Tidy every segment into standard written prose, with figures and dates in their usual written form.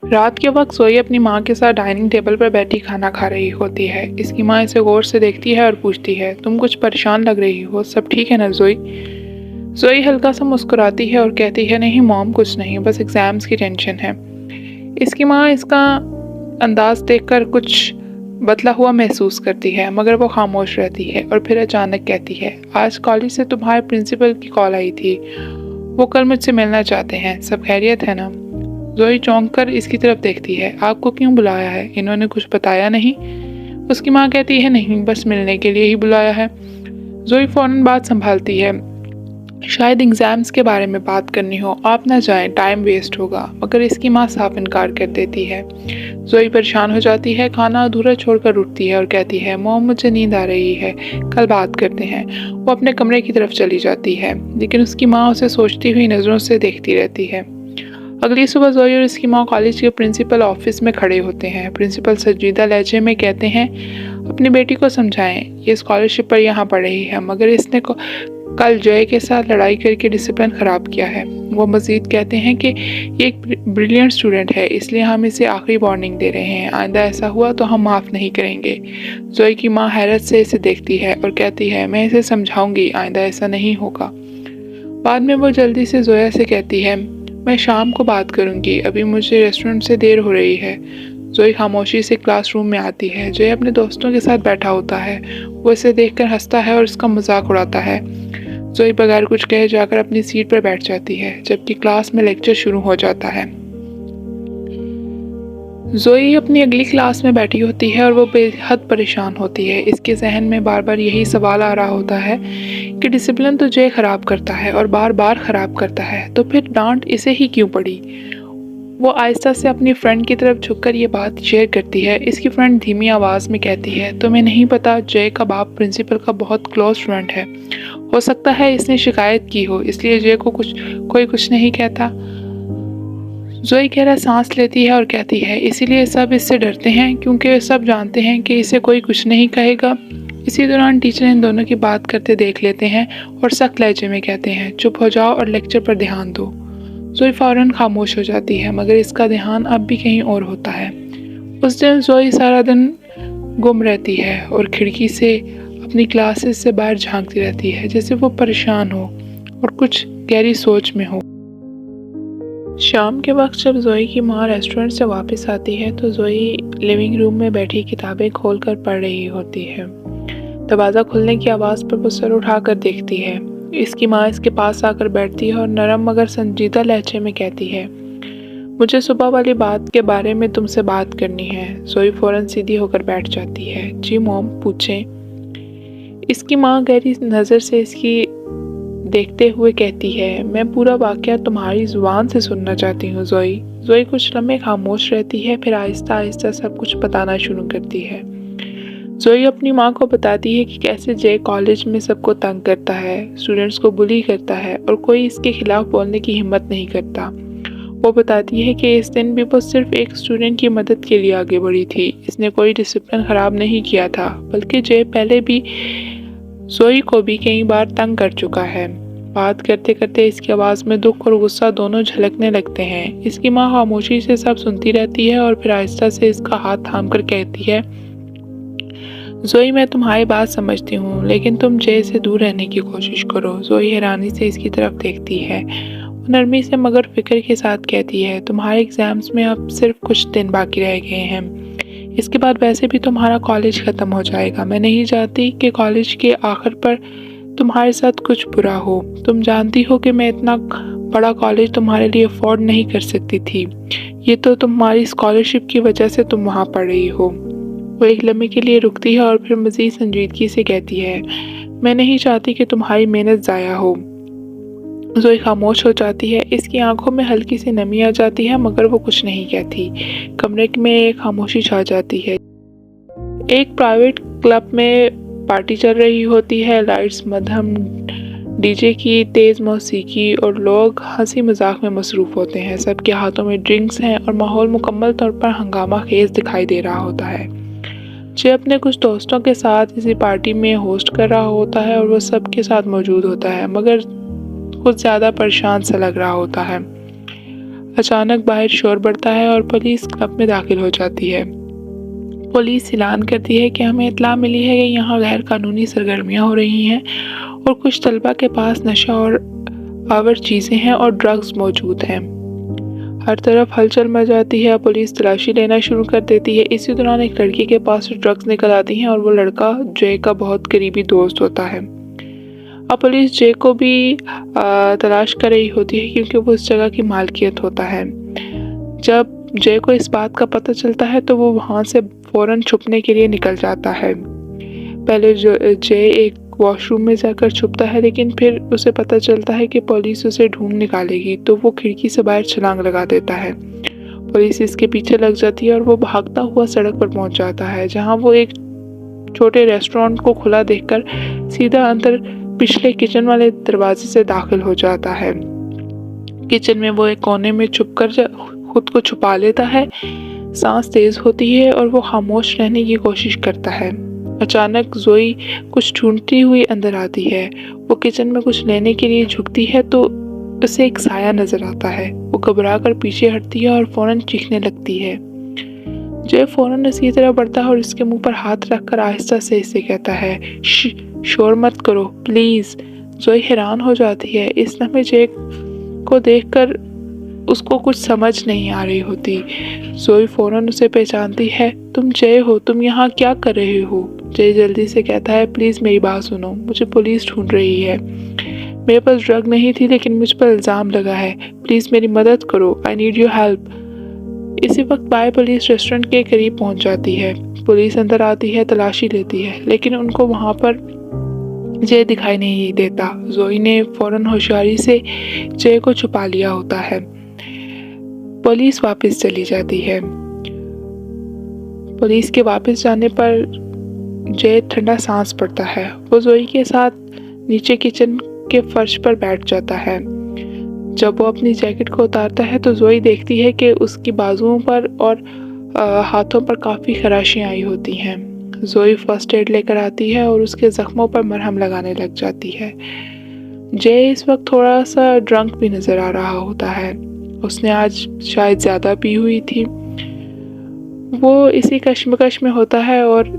रात के वक्त जोई अपनी माँ के साथ डाइनिंग टेबल पर बैठी खाना खा रही होती है। इसकी माँ इसे गौर से देखती है और पूछती है, तुम कुछ परेशान लग रही हो, सब ठीक है ना जोई? जोई हल्का सा मुस्कुराती है और कहती है, नहीं मॉम, कुछ नहीं, बस एग्जाम्स की टेंशन है। इसकी माँ इसका अंदाज देखकर कुछ बदला हुआ महसूस करती है, मगर वो खामोश रहती है और फिर अचानक कहती है, आज कॉलेज से तुम्हारे प्रिंसिपल की कॉल आई थी, वो कल मुझसे मिलना चाहते हैं, सब खैरियत है ना? जोई चौंक कर इसकी तरफ देखती है, आपको क्यों बुलाया है, इन्होंने कुछ बताया नहीं? उसकी माँ कहती है, नहीं, बस मिलने के लिए ही बुलाया है। जोई फौरन बात संभालती है, शायद एग्जाम्स के बारे में बात करनी हो, आप ना जाएं, टाइम वेस्ट होगा। मगर इसकी माँ साफ इनकार कर देती है। जोई परेशान हो जाती है, खाना अधूरा छोड़कर उठती है और कहती है, मॉम मुझे नींद आ रही है, कल बात करते हैं। वो अपने कमरे की तरफ चली जाती है, लेकिन उसकी माँ उसे सोचती हुई नज़रों से देखती रहती है। अगली सुबह जोई और इसकी माँ कॉलेज के प्रिंसिपल ऑफिस में खड़े होते हैं। प्रिंसिपल संजीदा लहजे में कहते हैं, अपनी बेटी को समझाएं, ये स्कॉलरशिप पर यहाँ पढ़ रही है, मगर इसने कल जय के साथ लड़ाई करके डिसिप्लिन ख़राब किया है। वो मज़ीद कहते हैं कि ये एक ब्रिलियंट स्टूडेंट है, इसलिए हम इसे आखिरी वार्निंग दे रहे हैं, आइंदा ऐसा हुआ तो हम माफ़ नहीं करेंगे। जोई की माँ हैरत से इसे देखती है और कहती है, मैं इसे समझाऊंगी, आइंदा ऐसा नहीं होगा। बाद में वो जल्दी से जोया से कहती है, मैं शाम को बात करूंगी, अभी मुझे रेस्टोरेंट से देर हो रही है। जोई खामोशी से क्लासरूम में आती है। जोई अपने दोस्तों के साथ बैठा होता है। वो इसे देखकर हंसता है और इसका मजाक उड़ाता है। जोई बगैर कुछ कहे जाकर अपनी सीट पर बैठ जाती है, जबकि क्लास में लेक्चर शुरू हो जाता है। जोई अपनी अगली क्लास में बैठी होती है और वो बेहद परेशान होती है। इसके जहन में बार बार यही सवाल आ रहा होता है कि डिसिप्लिन तो जय ख़राब करता है और बार बार ख़राब करता है, तो फिर डांट इसे ही क्यों पड़ी? वो आहिस्ता से अपनी फ्रेंड की तरफ झुककर ये बात शेयर करती है। इसकी फ्रेंड धीमी आवाज़ में कहती है, तुम्हें नहीं पता, जय का बाप प्रिंसिपल का बहुत क्लोज फ्रेंड है, हो सकता है इसने शिकायत की हो, इसलिए जय को कोई कुछ नहीं कहता। जोई गहरा सांस लेती है और कहती है, इसीलिए सब इससे डरते हैं, क्योंकि सब जानते हैं कि इसे कोई कुछ नहीं कहेगा। इसी दौरान टीचर इन दोनों की बात करते देख लेते हैं और सख्त लहजे में कहते हैं, चुप हो जाओ और लेक्चर पर ध्यान दो। जोई फौरन खामोश हो जाती है, मगर इसका ध्यान अब भी कहीं और होता है। उस दिन जोई सारा दिन गुम रहती है और खिड़की से अपनी क्लासेस से बाहर झांकती रहती है, जैसे वो परेशान हो और कुछ गहरी सोच में हो। शाम के वक्त जब जोई की माँ रेस्टोरेंट से वापस आती है तो जोई लिविंग रूम में बैठी किताबें खोलकर पढ़ रही होती है। दरवाज़ा खुलने की आवाज़ पर वो सर उठाकर देखती है। इसकी माँ इसके पास आकर बैठती है और नरम मगर संजीदा लहजे में कहती है, मुझे सुबह वाली बात के बारे में तुमसे बात करनी है। जोई फौरन सीधी होकर बैठ जाती है। जी मॉम, पूछें। इसकी माँ गहरी नज़र से इसकी देखते हुए कहती है, मैं पूरा वाक़या तुम्हारी ज़ुबान से सुनना चाहती हूँ जोई। जोई कुछ लम्हे खामोश रहती है, फिर आहिस्ता आहिस्ता सब कुछ बताना शुरू करती है। जोई अपनी माँ को बताती है कि कैसे जय कॉलेज में सबको तंग करता है, स्टूडेंट्स को बुली करता है और कोई इसके खिलाफ बोलने की हिम्मत नहीं करता। वो बताती है कि इस दिन भी वो सिर्फ एक स्टूडेंट की मदद के लिए आगे बढ़ी थी, इसने कोई डिसिप्लिन ख़राब नहीं किया था, बल्कि जय पहले भी जोई को भी कई बार तंग कर चुका है। बात करते करते इसकी आवाज़ में दुख और गुस्सा दोनों झलकने लगते हैं। इसकी माँ खामोशी से सब सुनती रहती है और फिर आहिस्ता से इसका हाथ थाम कर कहती है, जोई, मैं तुम्हारी बात समझती हूँ, लेकिन तुम जय से दूर रहने की कोशिश करो। जोई हैरानी से इसकी तरफ देखती है। वो नरमी से मगर फिक्र के साथ कहती है, तुम्हारे एग्जाम्स में अब सिर्फ कुछ दिन बाकी रह गए हैं, इसके बाद वैसे भी तुम्हारा कॉलेज ख़त्म हो जाएगा। मैं नहीं चाहती कि कॉलेज के आखिर पर तुम्हारे साथ कुछ बुरा हो। तुम जानती हो कि मैं इतना बड़ा कॉलेज तुम्हारे लिए अफोर्ड नहीं कर सकती थी। ये तो तुम्हारी स्कॉलरशिप की वजह से तुम वहाँ पढ़ रही हो। वो एक लम्हे के लिए रुकती है और फिर मज़ीद संजीदगी से कहती है, मैं नहीं चाहती कि तुम्हारी मेहनत ज़ाया हो। जोई खामोश हो जाती है। इसकी आंखों में हल्की सी नमी आ जाती है, मगर वो कुछ नहीं कहती। कमरे में एक खामोशी छा जाती है। एक प्राइवेट क्लब में पार्टी चल रही होती है। लाइट्स, मध्यम डीजे की तेज़ मौसीकी और लोग हंसी मजाक में मसरूफ़ होते हैं। सबके हाथों में ड्रिंक्स हैं और माहौल मुकम्मल तौर पर हंगामा खेज दिखाई दे रहा होता है। जय अपने कुछ दोस्तों के साथ इसी पार्टी में होस्ट कर रहा होता है और वो सबके साथ मौजूद होता है, मगर कुछ ज़्यादा परेशान सा लग रहा होता है। अचानक बाहर शोर बढ़ता है और पुलिस क्लब में दाखिल हो जाती है। पुलिस ऐलान करती है कि हमें इत्तला मिली है कि यहाँ गैर कानूनी सरगर्मियाँ हो रही हैं और कुछ तलबा के पास नशा और आवर चीज़ें हैं और ड्रग्स मौजूद हैं। हर तरफ हलचल मच जाती है। पुलिस तलाशी लेना शुरू कर देती है। इसी दौरान एक लड़की के पास से ड्रग्स निकल आती हैं और वो लड़का जय का बहुत करीबी दोस्त होता है। अब पुलिस जय को भी तलाश कर रही होती है क्योंकि वो उस जगह की मालकियत होता है। जब जय को इस बात का पता चलता है तो वो वहाँ से फ़ौरन छुपने के लिए निकल जाता है। पहले जय एक वॉशरूम में जाकर छुपता है, लेकिन फिर उसे पता चलता है कि पुलिस उसे ढूंढ निकालेगी, तो वो खिड़की से बाहर छलांग लगा देता है। पुलिस इसके पीछे लग जाती है और वो भागता हुआ सड़क पर पहुंच जाता है, जहां वो एक छोटे रेस्टोरेंट को खुला देखकर सीधा अंदर पिछले किचन वाले दरवाजे से दाखिल हो जाता है। किचन में वो एक कोने में छुपकर खुद को छुपा लेता है। सांस तेज होती है और वो खामोश रहने की कोशिश करता है। अचानक जोई कुछ ढूंढती हुई अंदर आती है। वो किचन में कुछ लेने के लिए झुकती है तो उसे एक साया नजर आता है। वो घबरा कर पीछे हटती है और फौरन चीखने लगती है। जय फौरन उसकी तरफ बढ़ता है और उसके मुंह पर हाथ रखकर आहिस्ता से इसे कहता है, शोर मत करो प्लीज। जोई हैरान हो जाती है। इस लम्हे जय को देखकर उसको कुछ समझ नहीं आ रही होती। जोई फौरन उसे पहचानती है। तुम जय हो, तुम यहाँ क्या कर रहे हो? जय जल्दी से कहता है, प्लीज मेरी बात सुनो, मुझे पुलिस ढूंढ रही है। मेरे पास ड्रग नहीं थी लेकिन मुझ पर इल्जाम लगा है, प्लीज मेरी मदद करो, आई नीड योर हेल्प। इसी वक्त बाय पुलिस रेस्टोरेंट के करीब पहुंच जाती है। पुलिस अंदर आती है, तलाशी लेती है, लेकिन उनको वहां पर जय दिखाई नहीं देता। जोई ने फौरन होशियारी से जय को छुपा लिया होता है। पुलिस वापस चली जाती है। पुलिस के वापस जाने पर जय ठंडा सांस पड़ता है। वो जोई के साथ नीचे किचन के फर्श पर बैठ जाता है। जब वो अपनी जैकेट को उतारता है तो जोई देखती है कि उसकी बाजुओं पर और हाथों पर काफ़ी खराशियाँ आई होती हैं। जोई फर्स्ट एड लेकर आती है और उसके जख्मों पर मरहम लगाने लग जाती है। जय इस वक्त थोड़ा सा ड्रंक भी नज़र आ रहा होता है। उसने आज शायद ज़्यादा पी हुई थी। वो इसी कश्मकश में होता है और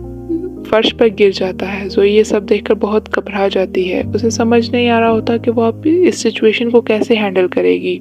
फर्श पर गिर जाता है। जोई ये सब देखकर बहुत घबरा जाती है। उसे समझ नहीं आ रहा होता कि वो अब इस सिचुएशन को कैसे हैंडल करेगी।